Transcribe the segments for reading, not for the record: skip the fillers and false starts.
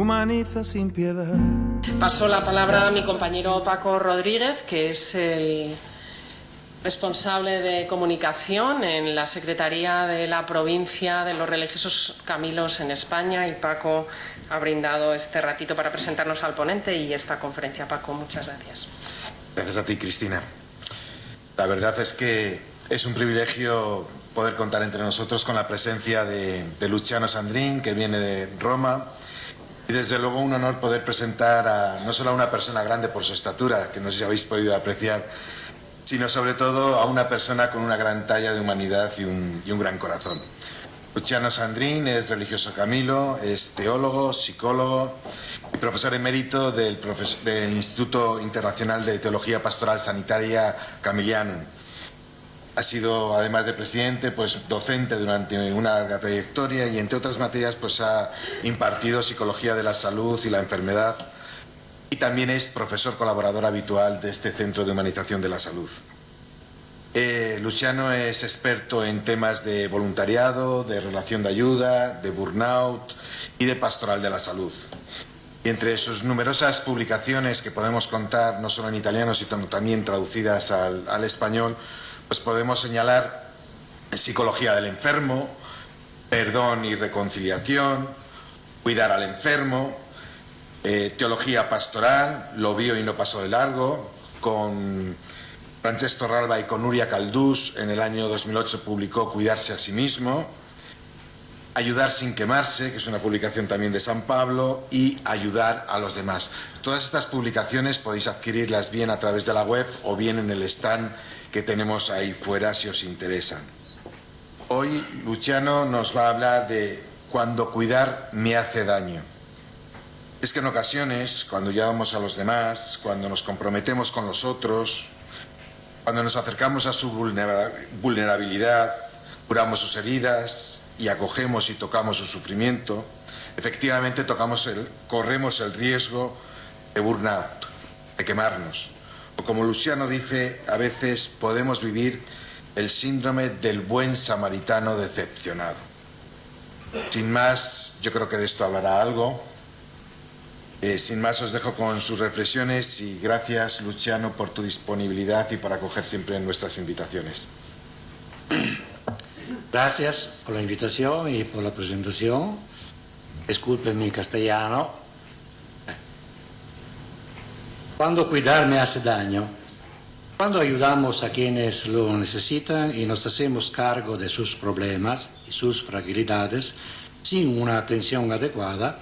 humaniza sin piedad. Paso la palabra a mi compañero Paco Rodríguez, que es el responsable de comunicación en la Secretaría de la Provincia de los Religiosos Camilos en España, y Paco ha brindado este ratito para presentarnos al ponente y esta conferencia. Paco, muchas gracias. Gracias a ti, Cristina. La verdad es que es un privilegio poder contar entre nosotros con la presencia de Luciano Sandrin, que viene de Roma, y desde luego un honor poder presentar no solo a una persona grande por su estatura, que no sé si habéis podido apreciar, sino sobre todo a una persona con una gran talla de humanidad y un gran corazón. Luciano Sandrin es religioso camilo, es teólogo, psicólogo y profesor emérito del Instituto Internacional de Teología Pastoral Sanitaria Camilianum. Ha sido, además de presidente, pues docente durante una larga trayectoria y, entre otras materias, pues ha impartido psicología de la salud y la enfermedad, y también es profesor colaborador habitual de este Centro de Humanización de la Salud. Luciano es experto en temas de voluntariado, de relación de ayuda, de burnout y de pastoral de la salud. Y entre sus numerosas publicaciones que podemos contar, no solo en italiano, sino también traducidas al español, pues podemos señalar Psicología del enfermo, Perdón y reconciliación, Cuidar al enfermo, Teología pastoral, Lo vio y no pasó de largo, con Francesco Ralba y con Nuria Caldús. En el año 2008 publicó Cuidarse a sí mismo, Ayudar sin quemarse, que es una publicación también de San Pablo, y Ayudar a los demás. Todas estas publicaciones podéis adquirirlas bien a través de la web o bien en el stand que tenemos ahí fuera si os interesan. Hoy Luciano nos va a hablar de cuando cuidar me hace daño. Es que en ocasiones, cuando ayudamos a los demás, cuando nos comprometemos con los otros, cuando nos acercamos a su vulnerabilidad, curamos sus heridas y acogemos y tocamos su sufrimiento, efectivamente corremos el riesgo de burnout, de quemarnos. O como Luciano dice, a veces podemos vivir el síndrome del buen samaritano decepcionado. Sin más, yo creo que de esto hablará algo. Sin más, os dejo con sus reflexiones y gracias, Luciano, por tu disponibilidad y por acoger siempre nuestras invitaciones. Gracias por la invitación y por la presentación. Disculpen mi castellano. Cuando cuidar me hace daño. Cuando ayudamos a quienes lo necesitan y nos hacemos cargo de sus problemas y sus fragilidades sin una atención adecuada,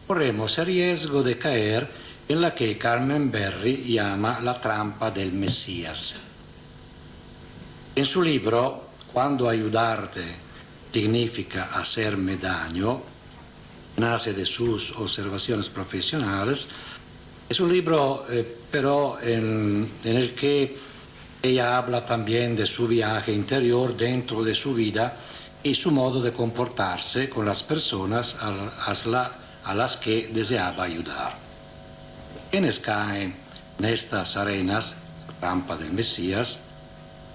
corremos el riesgo de caer en la que Carmen Berry llama la trampa del Mesías. En su libro, Cuando ayudarte significa hacerme daño, nace de sus observaciones profesionales. Es un libro, pero en el que ella habla también de su viaje interior dentro de su vida y su modo de comportarse con las personas a las que deseaba ayudar. Quienes caen en estas arenas, trampa del Mesías,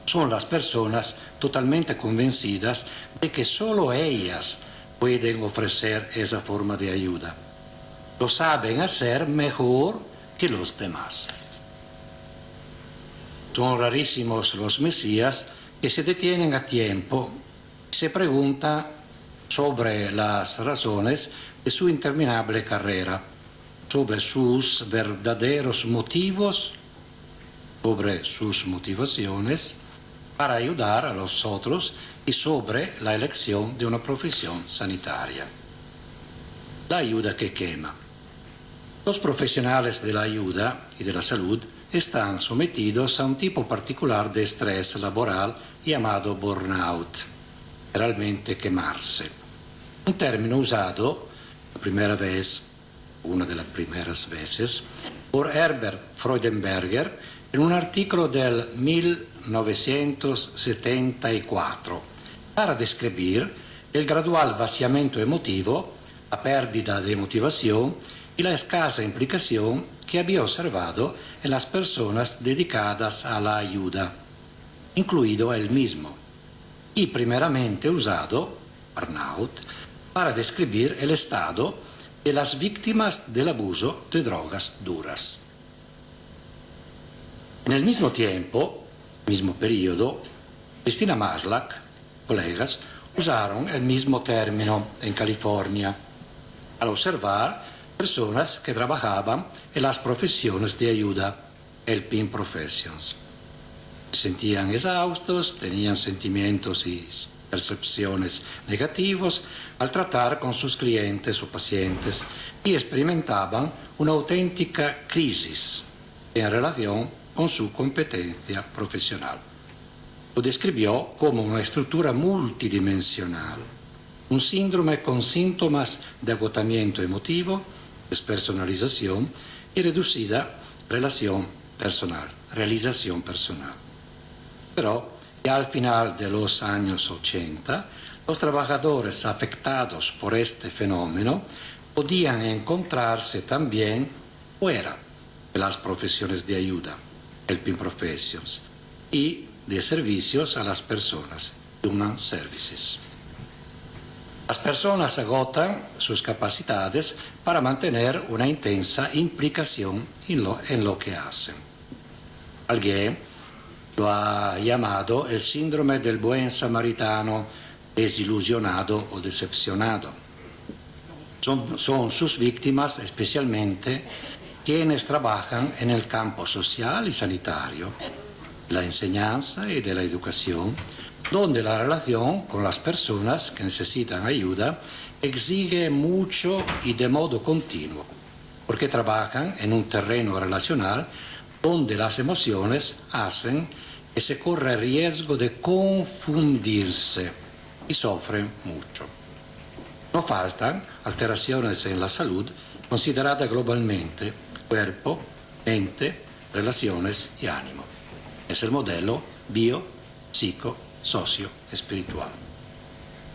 son las personas totalmente convencidas de que solo ellas pueden ofrecer esa forma de ayuda. Lo saben hacer mejor que los demás. Son rarísimos los Mesías que se detienen a tiempo y se preguntan sobre las razones de su interminable carrera, sobre sus verdaderos motivos, sobre sus motivaciones para ayudar a los otros y sobre la elección de una profesión sanitaria. La ayuda que quema. Los profesionales de la ayuda y de la salud están sometidos a un tipo particular de estrés laboral llamado burnout, realmente quemarse. Un término usado una de las primeras veces, por Herbert Freudenberger en un artículo del 1974 para describir el gradual vaciamiento emotivo, la pérdida de motivación y la escasa implicación que había observado en las personas dedicadas a la ayuda, incluido él mismo, y primeramente usado, burnout, para describir el estado de las víctimas del abuso de drogas duras. En el mismo tiempo, mismo periodo, Christina Maslach, colegas, usaron el mismo término en California al observar personas que trabajaban en las profesiones de ayuda, helping professions. Se sentían exhaustos, tenían sentimientos y percepciones negativos al tratar con sus clientes o pacientes y experimentaban una auténtica crisis en relación con su competencia profesional. Lo describió como una estructura multidimensional, un síndrome con síntomas de agotamiento emotivo, despersonalización y reducida realización personal. Pero ya al final de los años 80, los trabajadores afectados por este fenómeno podían encontrarse también fuera de las profesiones de ayuda, helping professions, y de servicios a las personas, human services. Las personas agotan sus capacidades para mantener una intensa implicación en lo que hacen. Alguien lo ha llamado el síndrome del buen samaritano desilusionado o decepcionado. Son sus víctimas especialmente quienes trabajan en el campo social y sanitario, la enseñanza y de la educación, donde la relación con las personas que necesitan ayuda exige mucho y de modo continuo, porque trabajan en un terreno relacional donde las emociones hacen que se corra el riesgo de confundirse y sufren mucho. No faltan alteraciones en la salud considerada globalmente cuerpo, mente, relaciones y ánimo. Es el modelo bio, psico, socio, espiritual.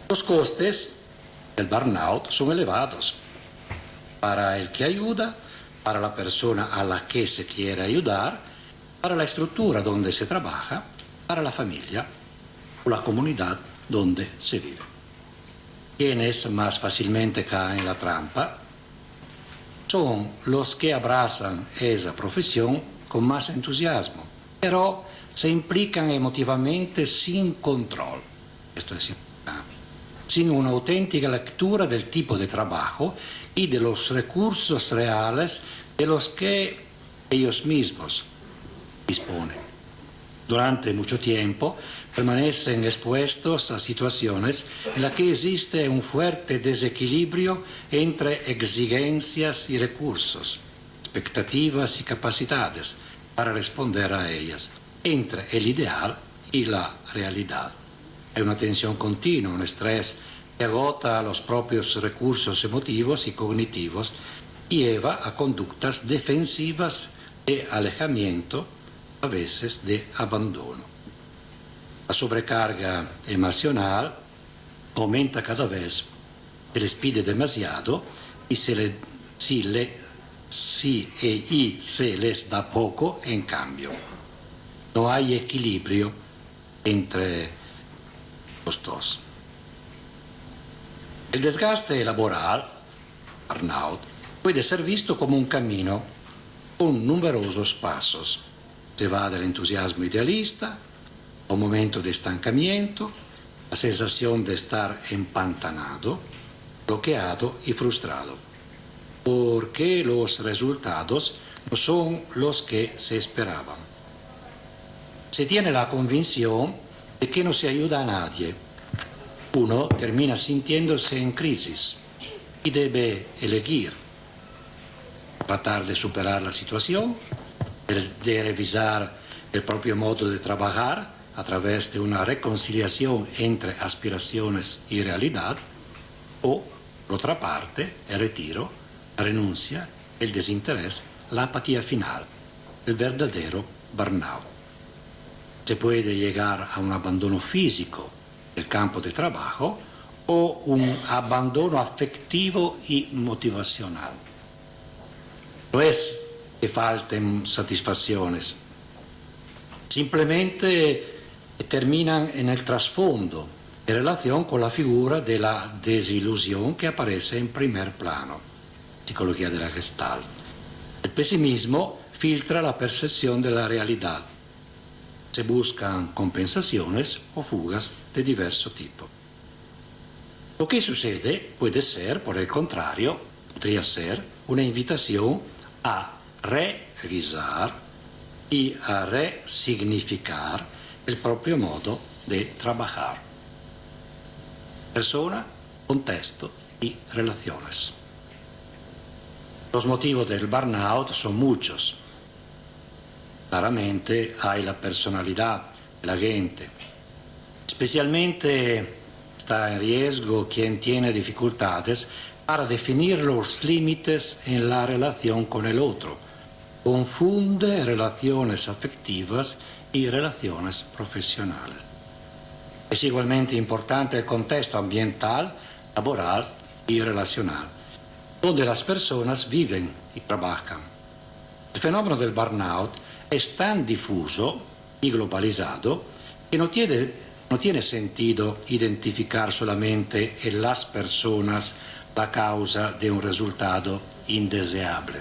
Los costes del burnout son elevados para el que ayuda, para la persona a la que se quiere ayudar, para la estructura donde se trabaja, para la familia o la comunidad donde se vive. Quienes más fácilmente caen en la trampa son los que abrazan esa profesión con más entusiasmo, pero se implican emotivamente sin control. Esto es importante. Sin una auténtica lectura del tipo de trabajo y de los recursos reales de los que ellos mismos disponen. Durante mucho tiempo permanecen expuestos a situaciones en las que existe un fuerte desequilibrio entre exigencias y recursos, expectativas y capacidades para responder a ellas, entre el ideal y la realidad. Hay una tensión continua, un estrés que agota los propios recursos emotivos y cognitivos y lleva a conductas defensivas de alejamiento, a veces de abandono. La sobrecarga emocional aumenta cada vez, se les pide demasiado y se les da poco en cambio. No hay equilibrio entre los dos. El desgaste laboral, burnout, puede ser visto como un camino con numerosos pasos. Se va del entusiasmo idealista a un momento de estancamiento, la sensación de estar empantanado, bloqueado y frustrado, porque los resultados no son los que se esperaban. Se tiene la convicción de que no se ayuda a nadie. Uno termina sintiéndose en crisis y debe elegir tratar de superar la situación, de revisar el propio modo de trabajar a través de una reconciliación entre aspiraciones y realidad, o, por otra parte, el retiro, la renuncia, el desinterés, la apatía final, el verdadero burnout. Se puede llegar a un abandono físico del campo de trabajo o un abandono afectivo y motivacional. No es que falten satisfacciones, simplemente terminan en el trasfondo en relación con la figura de la desilusión que aparece en primer plano. psicología de la Gestalt. El pesimismo filtra la percepción de la realidad. Se buscan compensaciones o fugas de diverso tipo. Lo que sucede puede ser, por el contrario, podría ser una invitación a revisar y a resignificar el propio modo de trabajar. Persona, contexto y relaciones. Los motivos del burnout son muchos. Claramente hay la personalidad de la gente. Especialmente está en riesgo quien tiene dificultades para definir los límites en la relación con el otro. Confunde relaciones afectivas y relaciones profesionales. Es igualmente importante el contexto ambiental, laboral y relacional, donde las personas viven y trabajan. El fenómeno del burnout es tan difuso y globalizado que no tiene sentido identificar solamente en las personas la causa de un resultado indeseable.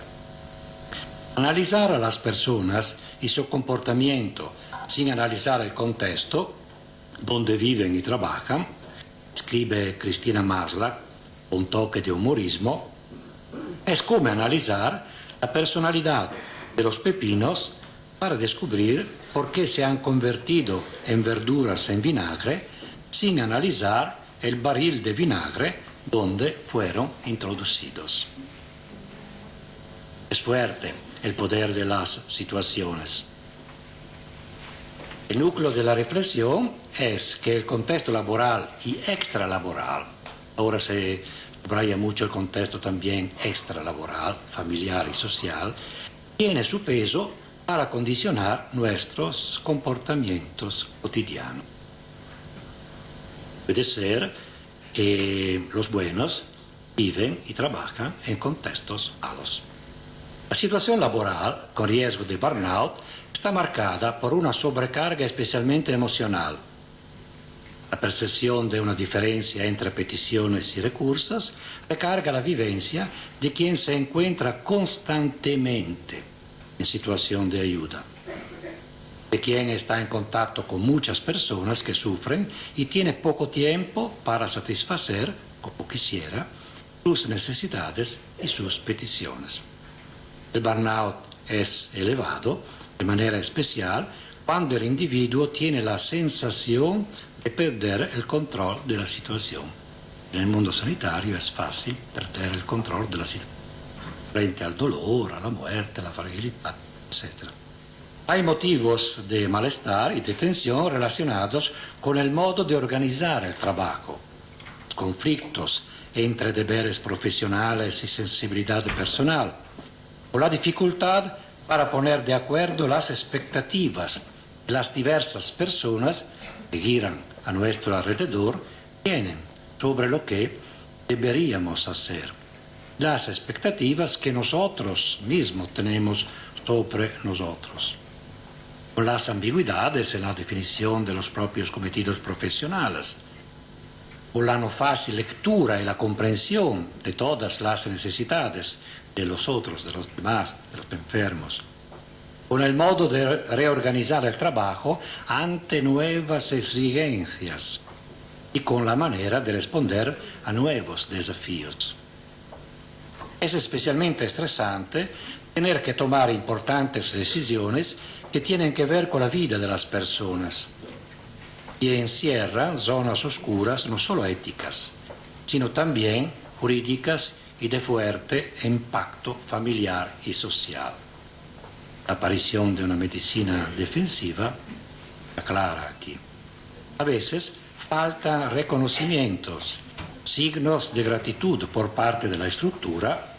Analizar a las personas y su comportamiento sin analizar el contexto donde viven y trabajan, escribe Cristina Maslach, un toque de humorismo, es como analizar la personalidad de los pepinos para descubrir por qué se han convertido en verduras en vinagre sin analizar el barril de vinagre donde fueron introducidos. Es fuerte el poder de las situaciones. El núcleo de la reflexión es que el contexto laboral y extralaboral, ahora se subraya mucho el contexto también extralaboral, familiar y social, tiene su peso para condicionar nuestros comportamientos cotidianos. Puede ser que los buenos viven y trabajan en contextos malos. La situación laboral con riesgo de burnout está marcada por una sobrecarga especialmente emocional. La percepción de una diferencia entre peticiones y recursos recarga la vivencia de quien se encuentra constantemente en situación de ayuda, de quien está en contacto con muchas personas que sufren y tiene poco tiempo para satisfacer, como quisiera, sus necesidades y sus peticiones. El burnout es elevado de manera especial cuando el individuo tiene la sensación de perder el control de la situación. En el mundo sanitario es fácil perder el control de la situación frente al dolor, a la muerte, a la fragilidad, etc. Hay motivos de malestar y de tensión relacionados con el modo de organizar el trabajo, conflictos entre deberes profesionales y sensibilidad personal, o la dificultad para poner de acuerdo las expectativas que las diversas personas que giran a nuestro alrededor tienen sobre lo que deberíamos hacer, las expectativas que nosotros mismos tenemos sobre nosotros, con las ambigüedades en la definición de los propios cometidos profesionales, con la no fácil lectura y la comprensión de todas las necesidades de los otros, de los demás, de los enfermos, con el modo de reorganizar el trabajo ante nuevas exigencias y con la manera de responder a nuevos desafíos. Es especialmente estresante tener que tomar importantes decisiones que tienen que ver con la vida de las personas y encierran zonas oscuras no solo éticas, sino también jurídicas y de fuerte impacto familiar y social. La aparición de una medicina defensiva aclara aquí. A veces faltan reconocimientos, signos de gratitud por parte de la estructura,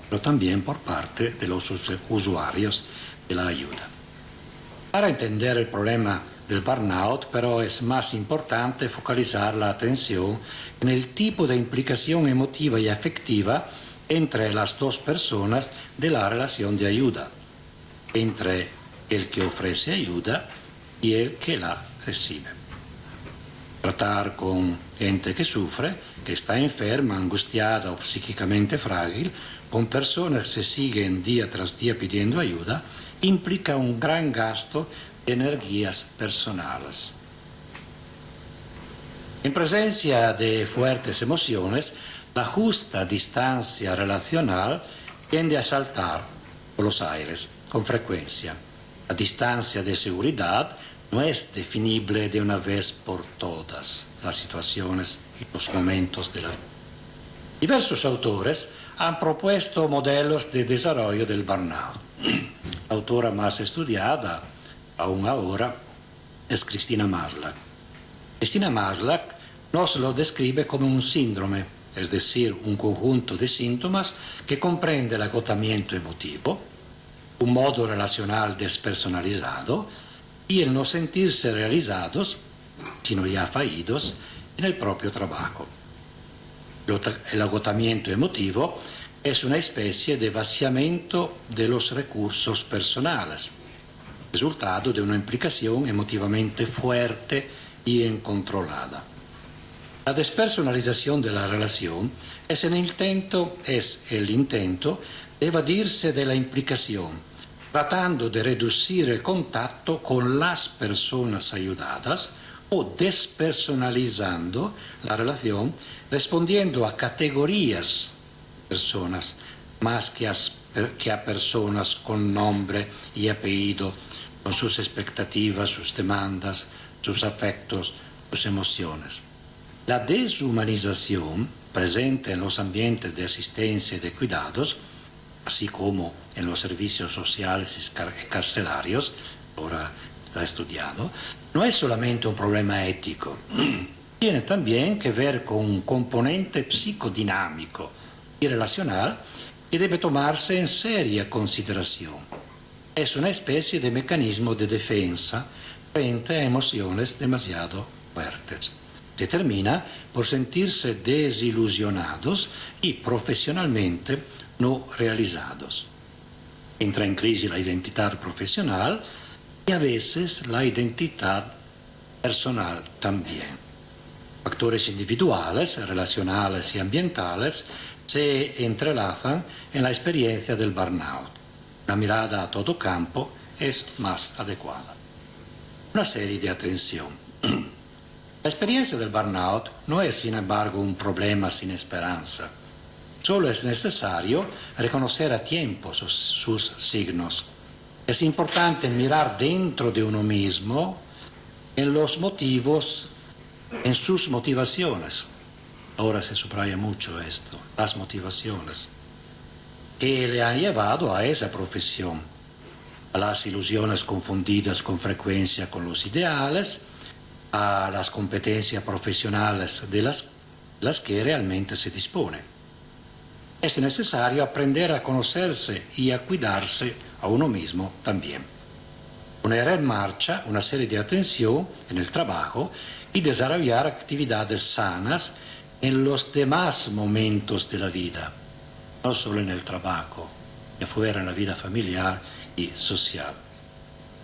pero también por parte de los usuarios de la ayuda. Para entender el problema del burnout, pero es más importante focalizar la atención en el tipo de implicación emotiva y afectiva entre las dos personas de la relación de ayuda, entre el que ofrece ayuda y el que la recibe. Tratar con gente que sufre que está enferma, angustiada o psíquicamente frágil, con personas que siguen día tras día pidiendo ayuda, implica un gran gasto de energías personales. En presencia de fuertes emociones, la justa distancia relacional tiende a saltar por los aires con frecuencia. La distancia de seguridad no es definible de una vez por todas las situaciones y los momentos de la vida. Diversos autores han propuesto modelos de desarrollo del burnout. La autora más estudiada aún ahora es Christina Maslach. Christina Maslach nos lo describe como un síndrome, es decir, un conjunto de síntomas que comprende el agotamiento emotivo, un modo relacional despersonalizado y el no sentirse realizados, sino ya fallidos, en el propio trabajo. El agotamiento emotivo es una especie de vaciamiento de los recursos personales, resultado de una implicación emotivamente fuerte y incontrolada. La despersonalización de la relación es el intento de evadirse de la implicación, tratando de reducir el contacto con las personas ayudadas o despersonalizando la relación, respondiendo a categorías de personas más que a personas con nombre y apellido, con sus expectativas, sus demandas, sus afectos, sus emociones. La deshumanización presente en los ambientes de asistencia y de cuidados, así como en los servicios sociales y carcelarios, ahora está estudiado, no es solamente un problema ético, tiene también que ver con un componente psicodinámico y relacional que debe tomarse en seria consideración. Es una especie de mecanismo de defensa frente a emociones demasiado fuertes. Se termina por sentirse desilusionados y profesionalmente no realizados. Entra en crisis la identidad profesional y a veces la identidad personal también. Factores individuales, relacionales y ambientales se entrelazan en la experiencia del burnout. Una mirada a todo campo es más adecuada. Una serie de atención. La experiencia del burnout no es, sin embargo, un problema sin esperanza. Solo es necesario reconocer a tiempo sus signos. Es importante mirar dentro de uno mismo en los motivos, en sus motivaciones. Ahora se subraya mucho esto, las motivaciones que le han llevado a esa profesión, a las ilusiones confundidas con frecuencia con los ideales, a las competencias profesionales de las que realmente se dispone. Es necesario aprender a conocerse y a cuidarse a uno mismo también. Poner en marcha una serie de atención en el trabajo y desarrollar actividades sanas en los demás momentos de la vida, no solo en el trabajo, y afuera en la vida familiar y social.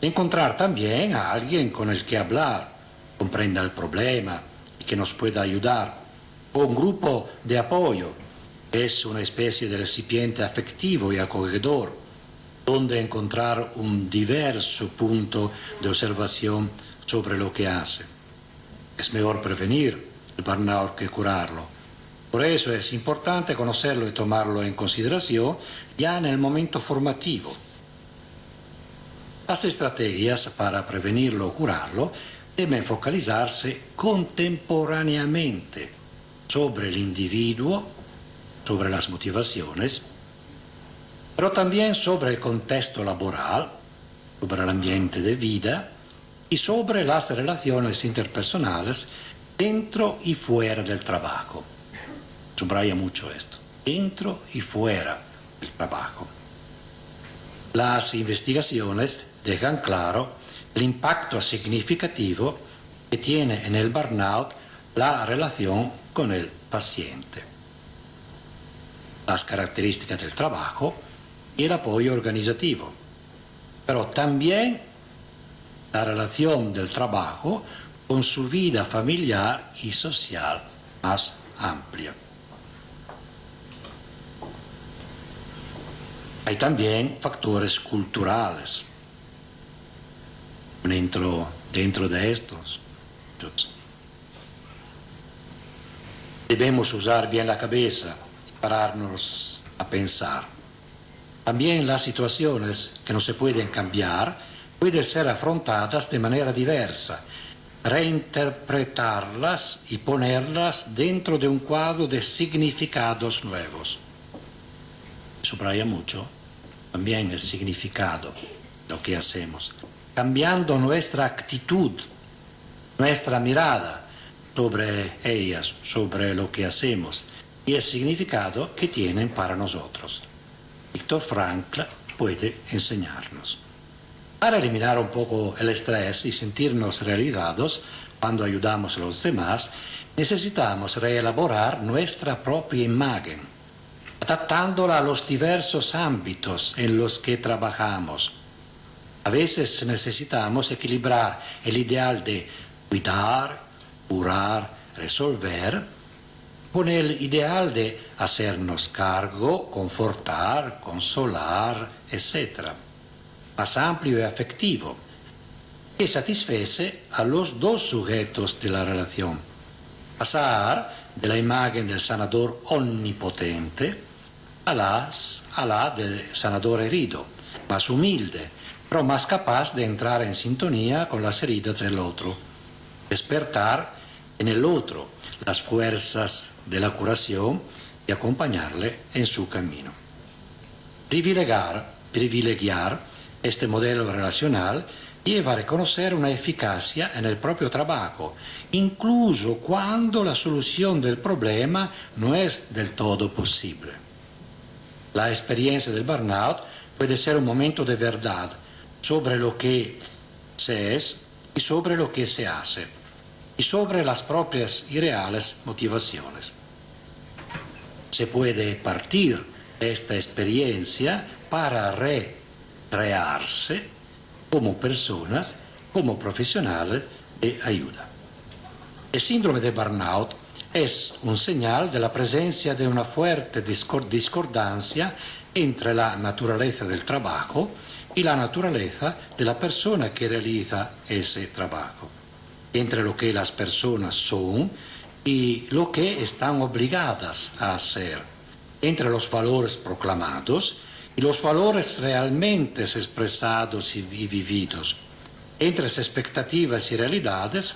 Encontrar también a alguien con el que hablar, comprenda el problema y que nos pueda ayudar, o un grupo de apoyo, es una especie de recipiente afectivo y acogedor, donde encontrar un diverso punto de observación sobre lo que hace. Es mejor prevenir el burnout que curarlo. Por eso es importante conocerlo y tomarlo en consideración ya en el momento formativo. Las estrategias para prevenirlo o curarlo deben focalizarse contemporáneamente sobre el individuo, sobre las motivaciones, pero también sobre el contexto laboral, sobre el ambiente de vida y sobre las relaciones interpersonales dentro y fuera del trabajo. Subraya mucho esto, dentro y fuera del trabajo. Las investigaciones dejan claro el impacto significativo que tiene en el burnout la relación con el paciente, las características del trabajo y el apoyo organizativo, pero también la relación del trabajo con su vida familiar y social más amplia. Hay también factores culturales dentro de estos. Debemos usar bien la cabeza y pararnos a pensar. También las situaciones que no se pueden cambiar pueden ser afrontadas de manera diversa, reinterpretarlas y ponerlas dentro de un cuadro de significados nuevos. Subraya mucho también el significado de lo que hacemos, cambiando nuestra actitud, nuestra mirada sobre ellas, sobre lo que hacemos y el significado que tienen para nosotros. Viktor Frankl puede enseñarnos. Para eliminar un poco el estrés y sentirnos realizados cuando ayudamos a los demás, necesitamos reelaborar nuestra propia imagen, adaptándola a los diversos ámbitos en los que trabajamos. A veces necesitamos equilibrar el ideal de cuidar, curar, resolver, con el ideal de hacernos cargo, confortar, consolar, etc., más amplio y afectivo, que satisface a los dos sujetos de la relación. Pasar de la imagen del sanador omnipotente a la del sanador herido, más humilde, pero más capaz de entrar en sintonía con las heridas del otro, despertar en el otro las fuerzas de la curación y acompañarle en su camino. Privilegiar este modelo relacional lleva a reconocer una eficacia en el propio trabajo, incluso cuando la solución del problema no es del todo posible. La experiencia del burnout puede ser un momento de verdad sobre lo que se es y sobre lo que se hace, y sobre las propias y reales motivaciones. Se puede partir de esta experiencia para recrearse como personas, como profesionales de ayuda. El síndrome de burnout es un señal de la presencia de una fuerte discordancia entre la naturaleza del trabajo y la naturaleza de la persona que realiza ese trabajo, entre lo que las personas son y lo que están obligadas a hacer, entre los valores proclamados y los valores realmente expresados y vividos, entre las expectativas y realidades,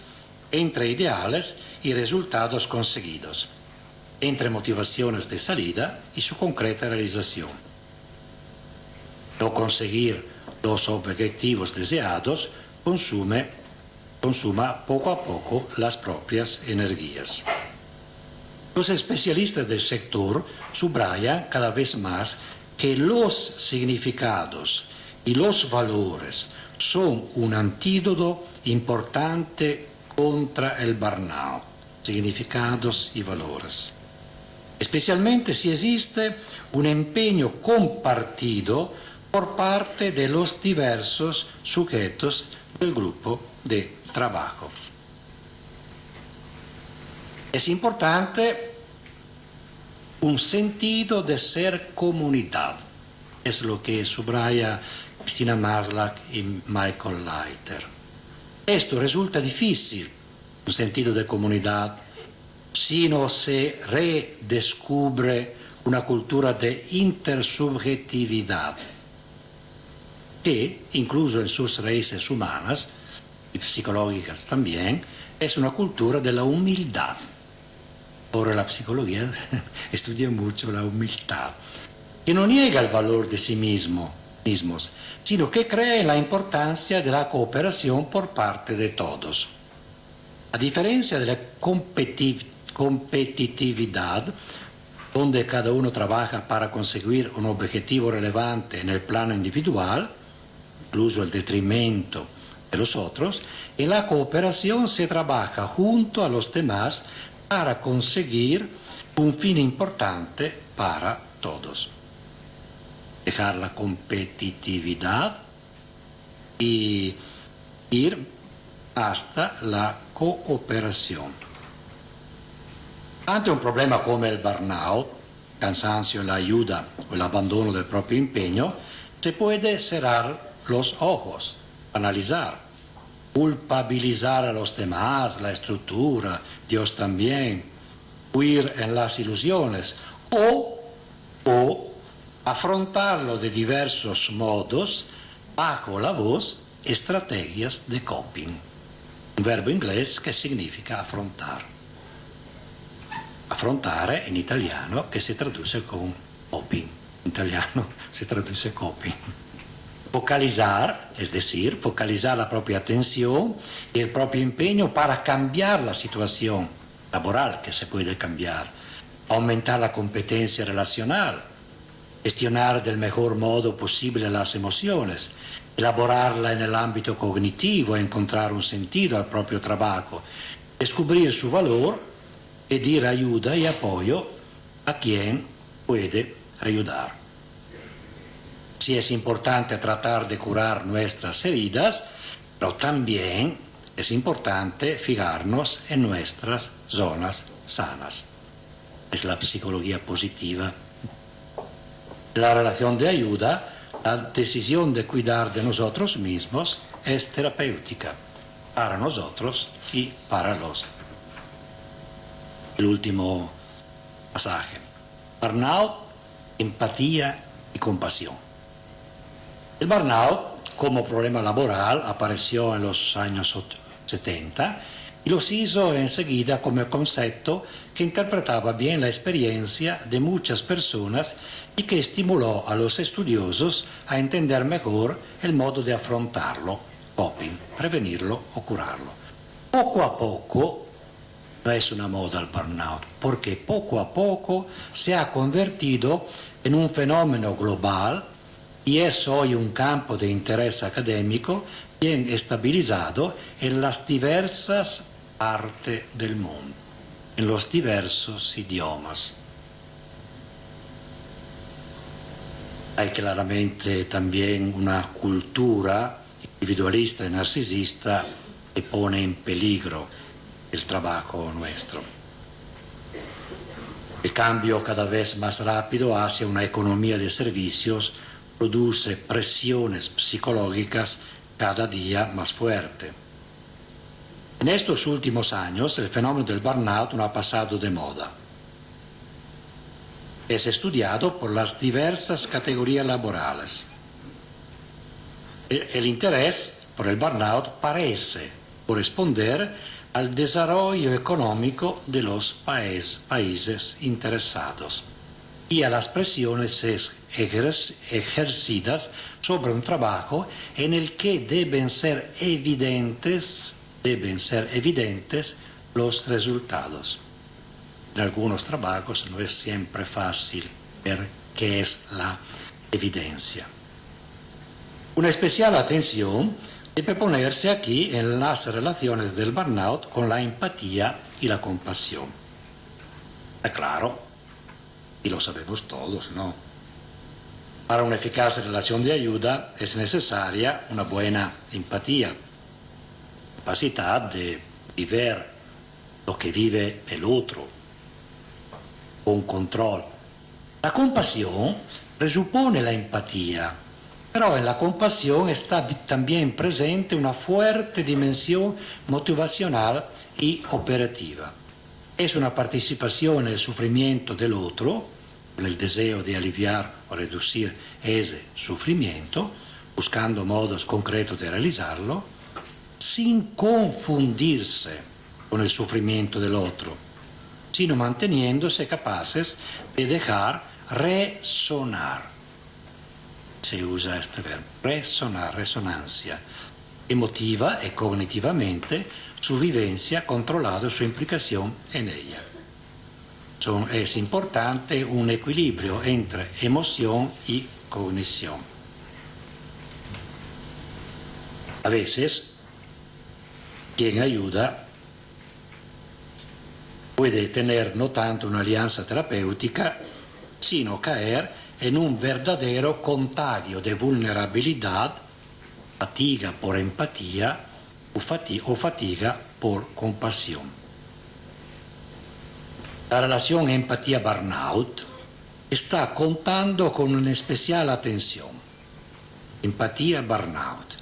entre ideales y resultados conseguidos, entre motivaciones de salida y su concreta realización. No conseguir los objetivos deseados consuma poco a poco las propias energías. Los especialistas del sector subrayan cada vez más que los significados y los valores son un antídoto importante contra el burnout. Significados y valores. Especialmente si existe un empeño compartido por parte de los diversos sujetos del grupo de trabajo. Es importante un sentido de ser comunidad. Es lo que subraya Cristina Maslach y Michael Leiter. Esto resulta difícil, un sentido de comunidad, si no se redescubre una cultura de intersubjetividad, que, incluso en sus raíces humanas y psicológicas también, es una cultura de la humildad. Ahora la psicología estudia mucho la humildad, que no niega el valor de sí mismos, sino que cree en la importancia de la cooperación por parte de todos. A diferencia de la competitividad, donde cada uno trabaja para conseguir un objetivo relevante en el plano individual, incluso el detrimento de los otros, en la cooperación se trabaja junto a los demás para conseguir un fin importante para todos. Dejar la competitividad y ir hasta la cooperación. Ante un problema come il burnout, cansancio en la ayuda o el abandono del propio empeño, se puede cerrar los ojos, analizar, culpabilizar a los demás, la estructura, Dios también, huir en las ilusiones o afrontarlo de diversos modos bajo la voz estrategias de coping, un verbo inglés che significa affrontare. Affrontare in italiano che si traduce con coping, in italiano si traduce coping. Focalizar, es decir, focalizar la propia atención y el propio empeño para cambiar la situación laboral que se puede cambiar, aumentar la competencia relacional, gestionar del mejor modo posible las emociones, elaborarla en el ámbito cognitivo, encontrar un sentido al propio trabajo, descubrir su valor, pedir ayuda y apoyo a quien puede ayudar. Sí es importante tratar de curar nuestras heridas, pero también es importante fijarnos en nuestras zonas sanas. Es la psicología positiva. La relación de ayuda, la decisión de cuidar de nosotros mismos es terapéutica para nosotros y para los. El último pasaje. Burnout, empatía y compasión. El burnout como problema laboral apareció en los años 70 y los hizo enseguida como concepto que interpretaba bien la experiencia de muchas personas y que estimuló a los estudiosos a entender mejor el modo de afrontarlo, coping, prevenirlo o curarlo. Poco a poco, no es una moda el burnout, porque poco a poco se ha convertido en un fenómeno global y es hoy un campo de interés académico bien estabilizado en las diversas partes del mundo, en los diversos idiomas. Hay claramente también una cultura individualista y narcisista que pone en peligro el trabajo nuestro. El cambio cada vez más rápido hacia una economía de servicios produce presiones psicológicas cada día más fuertes. En estos últimos años, el fenómeno del burnout no ha pasado de moda. Es estudiado por las diversas categorías laborales. El interés por el burnout parece corresponder al desarrollo económico de los países interesados y a las presiones ejercidas sobre un trabajo en el que deben ser evidentes los resultados. En algunos trabajos no es siempre fácil ver qué es la evidencia. Una especial atención debe ponerse aquí en las relaciones del burnout con la empatía y la compasión. Claro, y lo sabemos todos, ¿no? Para una eficaz relación de ayuda es necesaria una buena empatía, capacidad de vivir lo que vive el otro, con control. La compasión presupone la empatía, pero en la compasión está también presente una fuerte dimensión motivacional y operativa. Es una participación en el sufrimiento del otro, con el deseo de aliviar o reducir ese sufrimiento, buscando modos concretos de realizarlo, sin confundirse con el sufrimiento del otro, sino manteniéndose capaces de dejar resonar. Se usa este verbo, resonar, resonancia, emotiva y cognitivamente su vivencia controlada, su implicación en ella. Es importante un equilibrio entre emoción y cognición. A veces, quien ayuda puede tener no tanto una alianza terapéutica, sino caer en un verdadero contagio de vulnerabilidad, fatiga por empatía o fatiga por compasión. la relación empatía-burnout está contando con una especial atención. Empatía-burnout.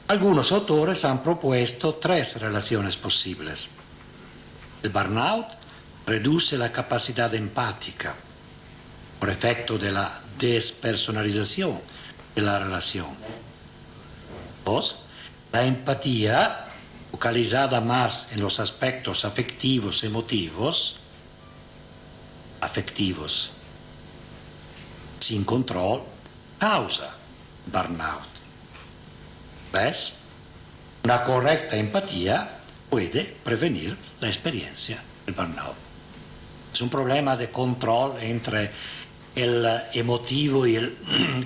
Algunos autores han propuesto 3 relaciones posibles. El burnout reduce la capacidad empática por efecto de la despersonalización de la relación. 2. La empatía, focalizada más en los aspectos afectivos, emotivos, sin control, causa burnout. 3. Una correcta empatía puede prevenir la experiencia del burnout. Es un problema de control entre el emotivo y el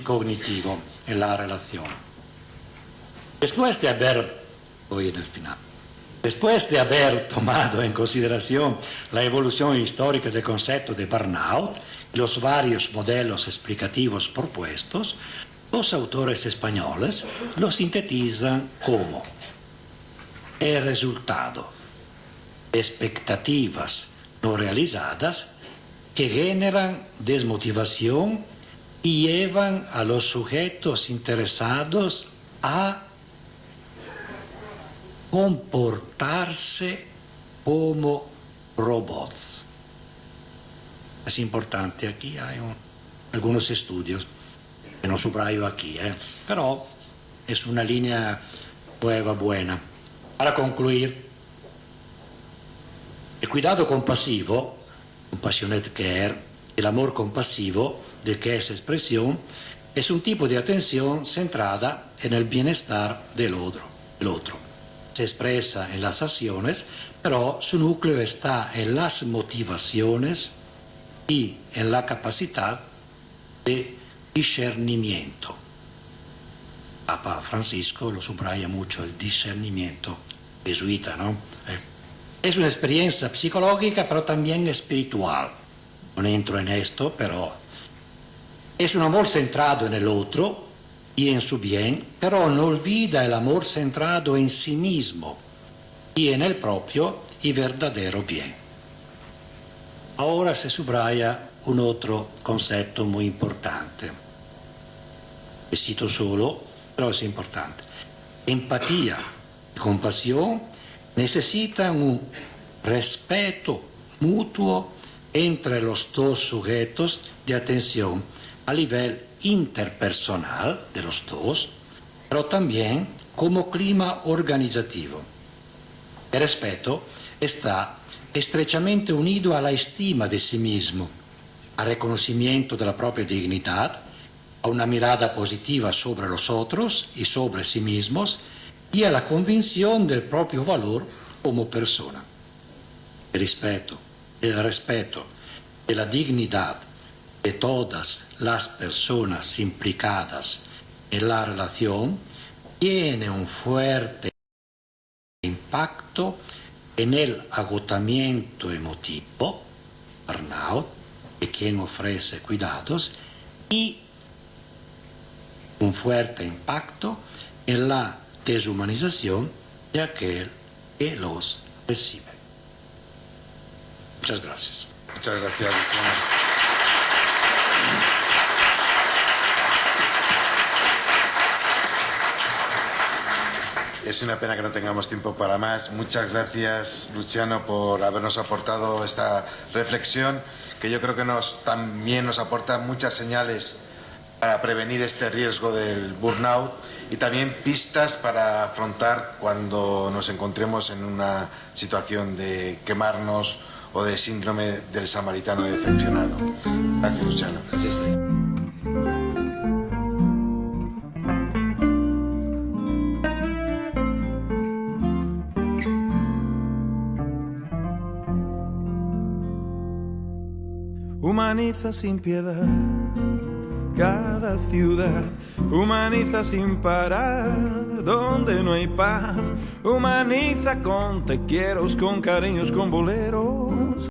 cognitivo en la relación. Después de haber tomado en consideración la evolución histórica del concepto de burnout y los varios modelos explicativos propuestos, los autores españoles lo sintetizan como el resultado de expectativas no realizadas que generan desmotivación y llevan a los sujetos interesados a comportarse como robots. Es importante, aquí hay algunos estudios que no subrayo aquí, pero es una línea nueva, buena. Para concluir, el cuidado compasivo, compassionate care, el amor compasivo, del que es expresión, es un tipo de atención centrada en el bienestar del otro. Se expresa en las acciones, pero su núcleo está en las motivaciones y en la capacidad de discernimiento. Papa Francisco lo subraya mucho, el discernimiento jesuita, ¿no? Es una experiencia psicológica, pero también espiritual. No entro en esto, pero es un amor centrado en el otro y en su bien, pero no olvida el amor centrado en sí mismo y en el propio y verdadero bien. Ahora se subraya un otro concepto muy importante. Le cito solo, pero es importante. Empatía y compasión necesitan un respeto mutuo entre los dos sujetos de atención a nivel interpersonal de los dos, pero también como clima organizativo. El respeto está estrechamente unido a la estima de sí mismo, al reconocimiento de la propia dignidad, a una mirada positiva sobre los otros y sobre sí mismos y a la convicción del propio valor como persona. El respeto de la dignidad de todas las personas implicadas en la relación tiene un fuerte impacto en el agotamiento emotivo, burnout, de quien ofrece cuidados, y un fuerte impacto en la deshumanización de aquel que los recibe. Muchas gracias. Muchas gracias, Luciano. Es una pena que no tengamos tiempo para más. Muchas gracias, Luciano, por habernos aportado esta reflexión, que yo creo que también nos aporta muchas señales para prevenir este riesgo del burnout y también pistas para afrontar cuando nos encontremos en una situación de quemarnos o de síndrome del samaritano decepcionado. Gracias, Luciano. Gracias. Humaniza sin piedad cada ciudad, humaniza sin parar donde no hay paz, humaniza con te quiero, con cariños, con boleros,